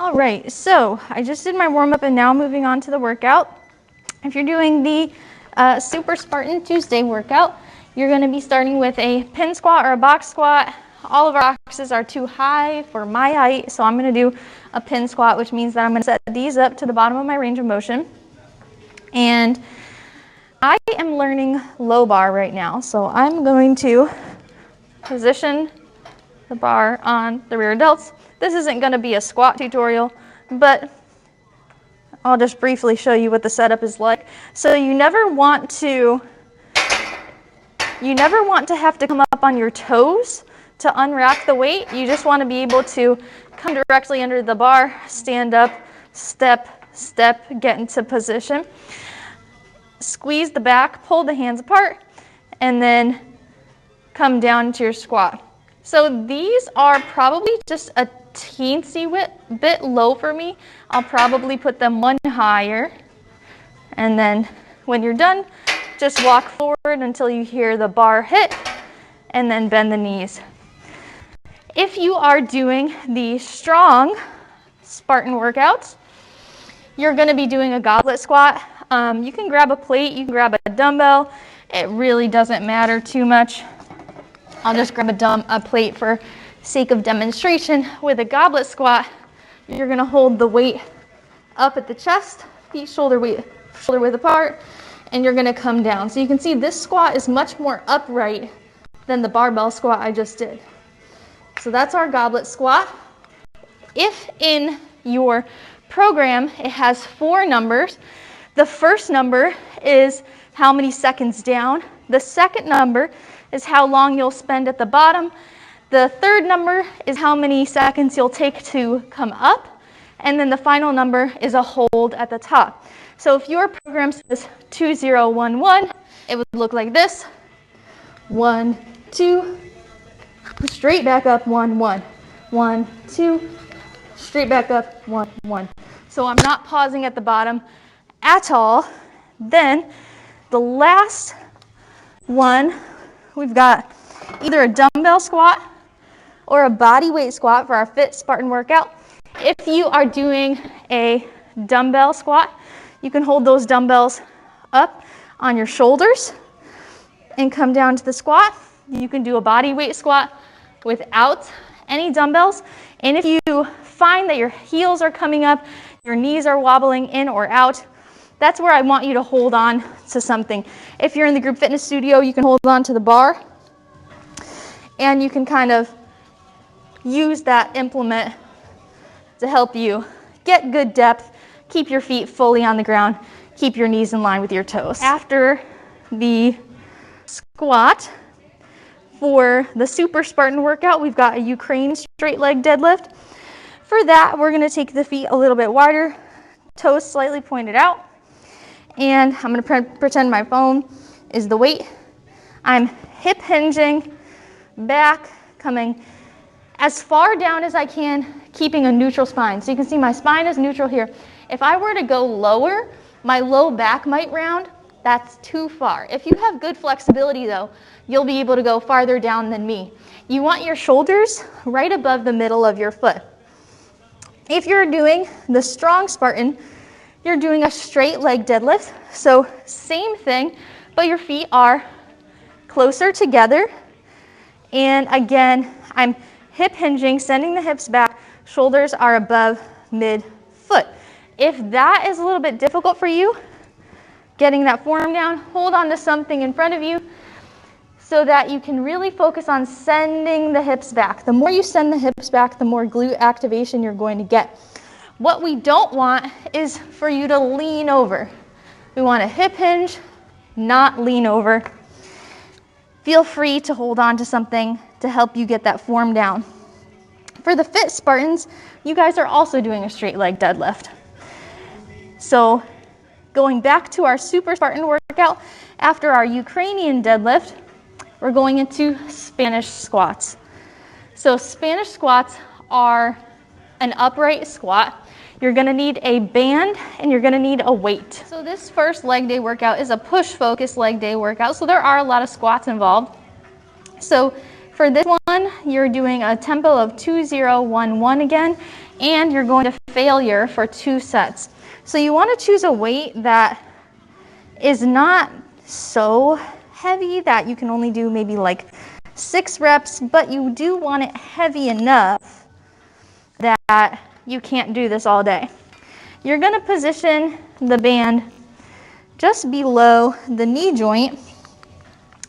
All right, so I just did my warm-up and now moving on to the workout. If you're doing the Super Spartan Tuesday workout, you're going to be starting with a pin squat or a box squat. All of our boxes are too high for my height, so I'm going to do a pin squat, which means that I'm going to set these up to the bottom of my range of motion. And I am learning low bar right now, so I'm going to position the bar on the rear delts. This isn't going to be a squat tutorial, but I'll just briefly show you what the setup is like. So you never want to have to come up on your toes to unrack the weight. You just want to be able to come directly under the bar, stand up, step, step, get into position. Squeeze the back, pull the hands apart, and then come down into your squat. So these are probably just a teensy bit low for me. I'll probably put them one higher. And then when you're done, just walk forward until you hear the bar hit, and then bend the knees. If you are doing the strong Spartan workouts, you're going to be doing a goblet squat. You can grab a plate, you can grab a dumbbell. It really doesn't matter too much. I'll just grab a plate for sake of demonstration. With a goblet squat, you're going to hold the weight up at the chest, feet shoulder width apart, and you're going to come down. So you can see this squat is much more upright than the barbell squat I just did. So that's our goblet squat. If in your program it has 4 numbers, the first number is how many seconds down. The second number is how long you'll spend at the bottom. The third number is how many seconds you'll take to come up. And then the final number is a hold at the top. So if your program says 2011, it would look like this. 1, 2, straight back up, 1, 1. 1, 2, straight back up, 1, 1. So I'm not pausing at the bottom at all. Then the last one, we've got either a dumbbell squat or a body weight squat for our Fit Spartan workout. If you are doing a dumbbell squat, you can hold those dumbbells up on your shoulders and come down to the squat. You can do a body weight squat without any dumbbells. And if you find that your heels are coming up, your knees are wobbling in or out, that's where I want you to hold on to something. If you're in the group fitness studio, you can hold on to the bar and you can kind of use that implement to help you get good depth, keep your feet fully on the ground, keep your knees in line with your toes. After the squat, for the Super Spartan workout, we've got a Ukraine straight leg deadlift. For that, we're going to take the feet a little bit wider, toes slightly pointed out, and I'm going to pretend my phone is the weight. I'm hip hinging, back, coming as far down as I can, keeping a neutral spine. So you can see my spine is neutral here. If I were to go lower, my low back might round. That's too far. If you have good flexibility though, you'll be able to go farther down than me. You want your shoulders right above the middle of your foot. If you're doing the strong Spartan, you're doing a straight leg deadlift. So same thing, but your feet are closer together. And again, I'm hip hinging, sending the hips back, shoulders are above mid-foot. If that is a little bit difficult for you, getting that forearm down, hold on to something in front of you so that you can really focus on sending the hips back. The more you send the hips back, the more glute activation you're going to get. What we don't want is for you to lean over. We want to hip hinge, not lean over. Feel free to hold on to something to help you get that form down. For the Fit Spartans, you guys are also doing a straight leg deadlift. So going back to our Super Spartan workout, after our Ukrainian deadlift, we're going into Spanish squats. So Spanish squats are an upright squat. You're gonna need a band and you're gonna need a weight. So this first leg day workout is a push focused leg day workout. So there are a lot of squats involved. So for this one, you're doing a tempo of 2011 again, and you're going to failure for 2 sets. So you want to choose a weight that is not so heavy that you can only do maybe like 6 reps, but you do want it heavy enough that you can't do this all day. You're going to position the band just below the knee joint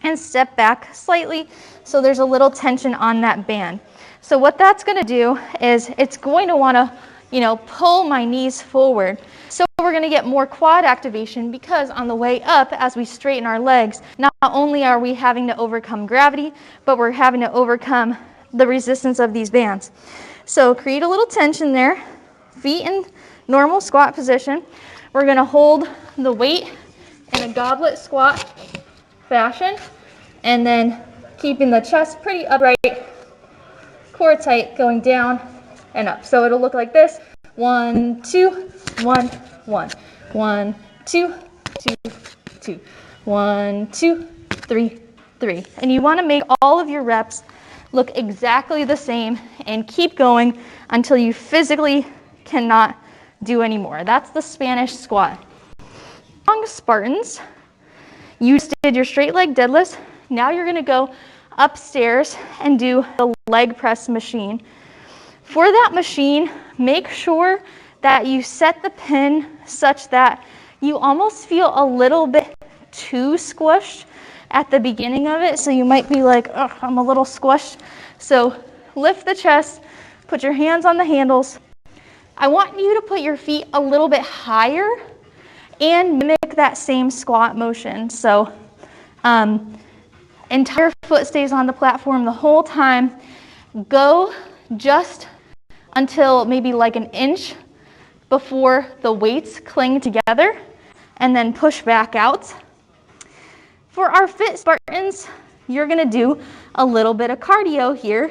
and step back slightly so there's a little tension on that band. So what that's going to do is it's going to want to, pull my knees forward. So we're going to get more quad activation, because on the way up, as we straighten our legs, not only are we having to overcome gravity, but we're having to overcome the resistance of these bands. So create a little tension there, feet in normal squat position. We're going to hold the weight in a goblet squat fashion, and then keeping the chest pretty upright, core tight, going down and up. So it'll look like this: 1, 2, 1, 1, 1, 2, 2, 2, 1, 2, 3, 3. And you want to make all of your reps look exactly the same and keep going until you physically cannot do anymore. That's the Spanish squat. Long Spartans, you just did your straight leg deadlifts. Now you're going to go upstairs and do the leg press machine. For that machine, make sure that you set the pin such that you almost feel a little bit too squished at the beginning of it. So you might be like, oh, I'm a little squished. So lift the chest, put your hands on the handles. I want you to put your feet a little bit higher and mimic that same squat motion. So entire foot stays on the platform the whole time. Go just until maybe like an inch before the weights cling together, and then push back out. For our fit Spartans, you're going to do a little bit of cardio here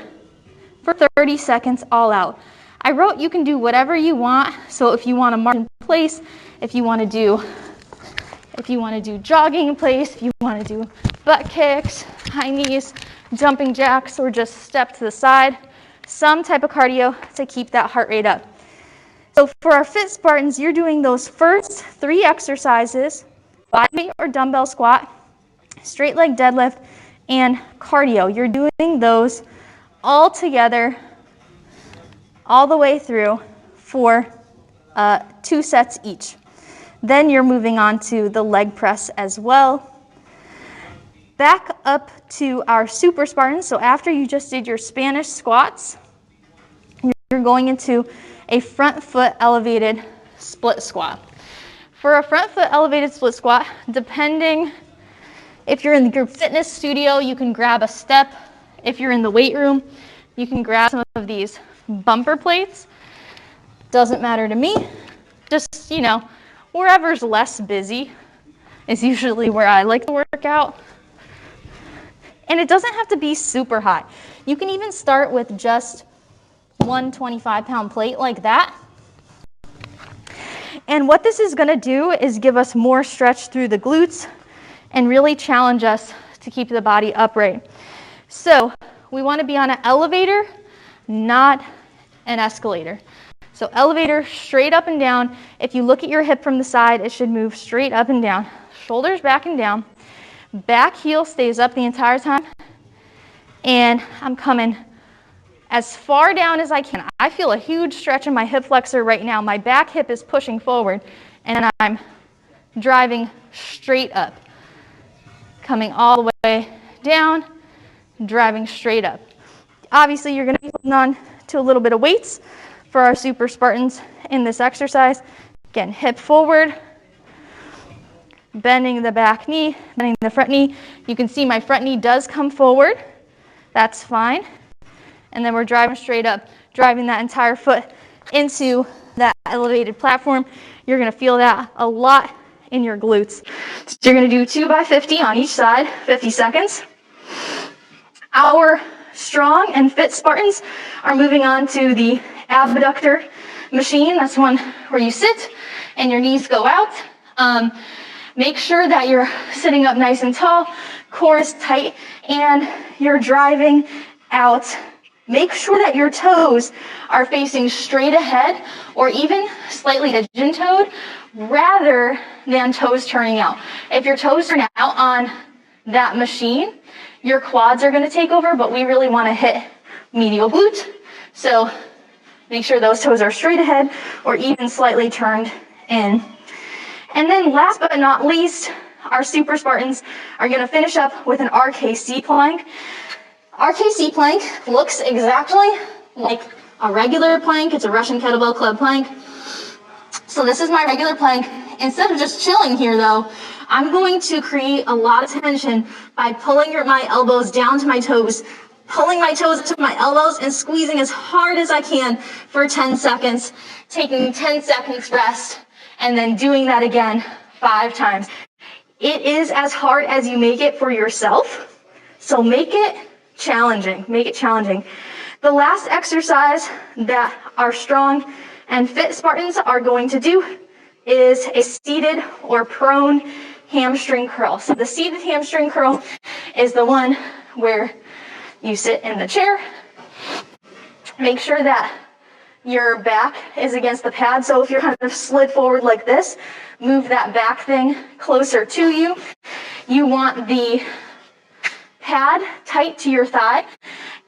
for 30 seconds all out. I wrote you can do whatever you want. So if you want to march in place, if you want to do jogging in place, if you want to do butt kicks, high knees, jumping jacks, or just step to the side, some type of cardio to keep that heart rate up. So for our fit Spartans, you're doing those first 3 exercises: body weight or dumbbell squat, straight leg deadlift, and cardio. You're doing those all together, all the way through for 2 sets each. Then you're moving on to the leg press as well. Back up to our super Spartans. So after you just did your Spanish squats, you're going into a front foot elevated split squat. For a front foot elevated split squat, depending if you're in the group fitness studio, you can grab a step. If you're in the weight room, you can grab some of these bumper plates. Doesn't matter to me. Just, wherever's less busy is usually where I like to work out. And it doesn't have to be super high. You can even start with just one 25-pound plate like that. And what this is going to do is give us more stretch through the glutes and really challenge us to keep the body upright. So we want to be on an elevator, not an escalator. So elevator, straight up and down. If you look at your hip from the side, it should move straight up and down. Shoulders back and down. Back heel stays up the entire time. And I'm coming as far down as I can. I feel a huge stretch in my hip flexor right now. My back hip is pushing forward, and I'm driving straight up. Coming all the way down, driving straight up. Obviously, you're going to be holding on to a little bit of weights for our super Spartans in this exercise. Again, hip forward, bending the back knee, bending the front knee. You can see my front knee does come forward. That's fine. And then we're driving straight up, driving that entire foot into that elevated platform. You're going to feel that a lot in your glutes. So you're going to do 2 by 50 on each side, 50 seconds. Our strong and fit Spartans are moving on to the abductor machine. That's one where you sit and your knees go out. Make sure that you're sitting up nice and tall, core is tight, and you're driving out Make sure that your toes are facing straight ahead or even slightly pigeon-toed rather than toes turning out. If your toes turn out on that machine, your quads are going to take over, but we really want to hit medial glute. So make sure those toes are straight ahead or even slightly turned in. And then last but not least, our Super Spartans are going to finish up with an RKC plank. RKC plank looks exactly like a regular plank. It's a Russian Kettlebell Club plank. So this is my regular plank. Instead of just chilling here though, I'm going to create a lot of tension by pulling my elbows down to my toes, pulling my toes to my elbows and squeezing as hard as I can for 10 seconds, taking 10 seconds rest, and then doing that again 5 times. It is as hard as you make it for yourself, so make it challenging. Make it challenging. The last exercise that our strong and fit Spartans are going to do is a seated or prone hamstring curl. So the seated hamstring curl is the one where you sit in the chair. Make sure that your back is against the pad. So if you're kind of slid forward like this, move that back thing closer to you. You want the pad tight to your thigh,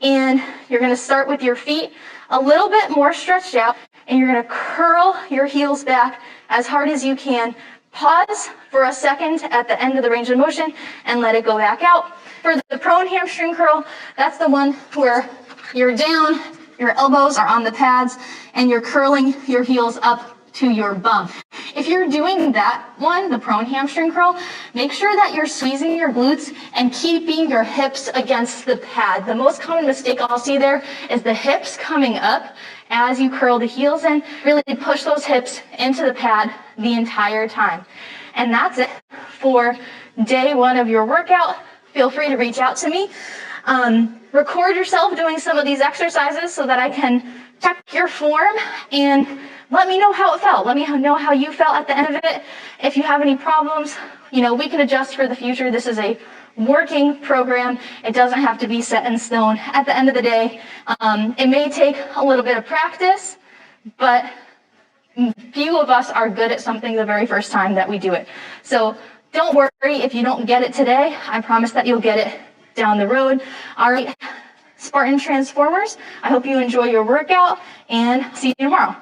and you're going to start with your feet a little bit more stretched out, and you're going to curl your heels back as hard as you can. Pause for a second at the end of the range of motion and let it go back out. For the prone hamstring curl, that's the one where you're down, your elbows are on the pads, and you're curling your heels up to your bum. If you're doing that one, the prone hamstring curl, make sure that you're squeezing your glutes and keeping your hips against the pad. The most common mistake I'll see there is the hips coming up as you curl the heels in. Really push those hips into the pad the entire time. And that's it for day 1 of your workout. Feel free to reach out to me. Record yourself doing some of these exercises so that I can check your form and let me know how it felt. Let me know how you felt at the end of it. If you have any problems, we can adjust for the future. This is a working program. It doesn't have to be set in stone. At the end of the day, it may take a little bit of practice, but few of us are good at something the very first time that we do it. So don't worry if you don't get it today. I promise that you'll get it down the road. All right, Spartan Transformers, I hope you enjoy your workout, and see you tomorrow.